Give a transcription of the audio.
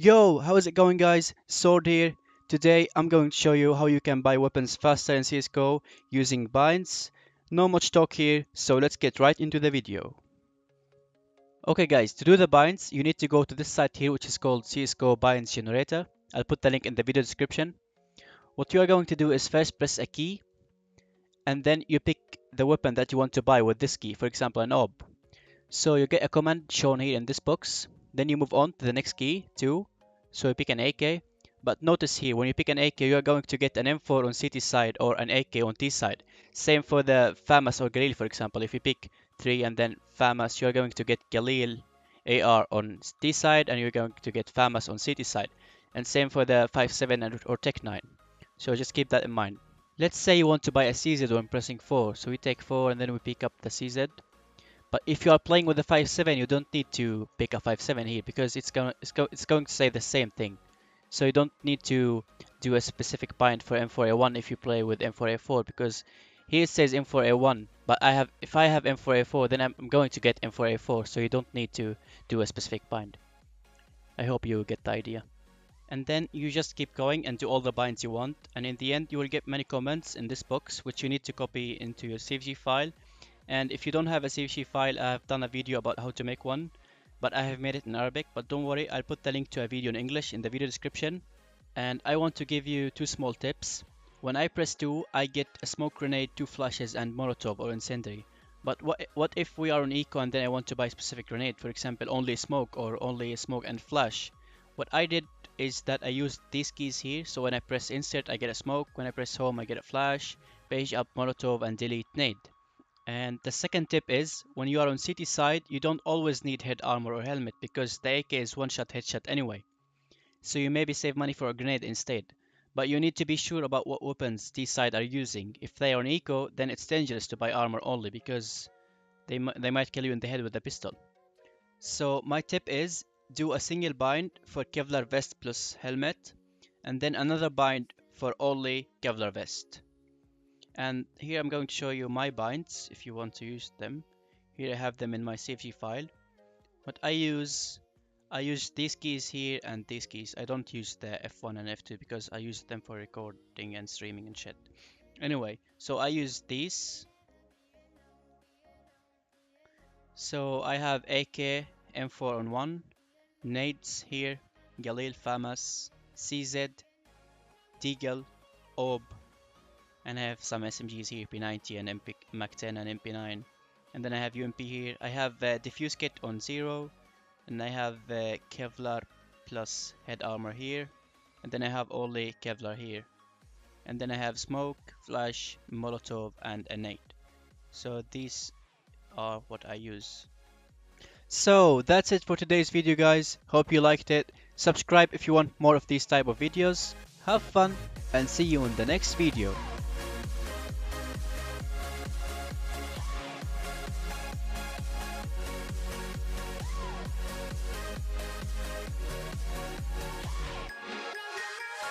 Yo, how is it going guys? Sword here. Today I'm going to show you how you can buy weapons faster in CSGO using binds. No much talk here, so let's get right into the video. Okay guys, to do the binds, you need to go to this site here which is called CSGO Binds Generator. I'll put the link in the video description. What you are going to do is first press a key and then you pick the weapon that you want to buy with this key, for example an OB. So you get a command shown here in this box. Then you move on to the next key, 2. So you pick an AK. But notice here, when you pick an AK, you are going to get an M4 on CT side or an AK on T side. Same for the FAMAS or Galil, for example. If you pick 3 and then FAMAS, you are going to get Galil AR on T side and you're going to get FAMAS on CT side. And same for the 5.7 or Tech 9. So just keep that in mind. Let's say you want to buy a CZ when pressing 4. So we take 4 and then we pick up the CZ. But if you are playing with a 5.7, you don't need to pick a 5.7 here because it's going to say the same thing. So you don't need to do a specific bind for M4A1 if you play with M4A4 because here it says M4A1, but if I have M4A4, then I'm going to get M4A4, so you don't need to do a specific bind. I hope you get the idea. And then you just keep going and do all the binds you want, and in the end you will get many comments in this box which you need to copy into your CFG file. And if you don't have a CFG file, I have done a video about how to make one, but I have made it in Arabic. But don't worry, I'll put the link to a video in English in the video description. And I want to give you 2 small tips. When I press 2, I get a smoke grenade, 2 flashes and Molotov or incendiary. But what if we are on eco and then I want to buy a specific grenade, for example only smoke or only smoke and flash? What I did is that I used these keys here, so when I press insert I get a smoke, when I press home I get a flash, page up Molotov and delete nade. And the second tip is, when you are on CT side, you don't always need head armor or helmet because the AK is one-shot headshot anyway. So you maybe save money for a grenade instead. But you need to be sure about what weapons T side are using. If they are on eco, then it's dangerous to buy armor only because they might kill you in the head with a pistol. So my tip is, do a single bind for Kevlar vest plus helmet, and then another bind for only Kevlar vest. And here I'm going to show you my binds if you want to use them. Here I have them in my CFG file. What I use these keys here and these keys. I don't use the F1 and F2 because I use them for recording and streaming and shit. Anyway, so I use these. So I have AK, M4 on 1, nades here, Galil, FAMAS, CZ, Deagle, OB, and I have some SMGs here, P90 and MAC-10 and MP9. And then I have UMP here. I have diffuse kit on 0, and I have Kevlar plus head armor here, and then I have only Kevlar here. And then I have smoke, flash, Molotov and a nade. So these are what I use. So that's it for today's video guys. Hope you liked it. Subscribe if you want more of these type of videos. Have fun and see you in the next video.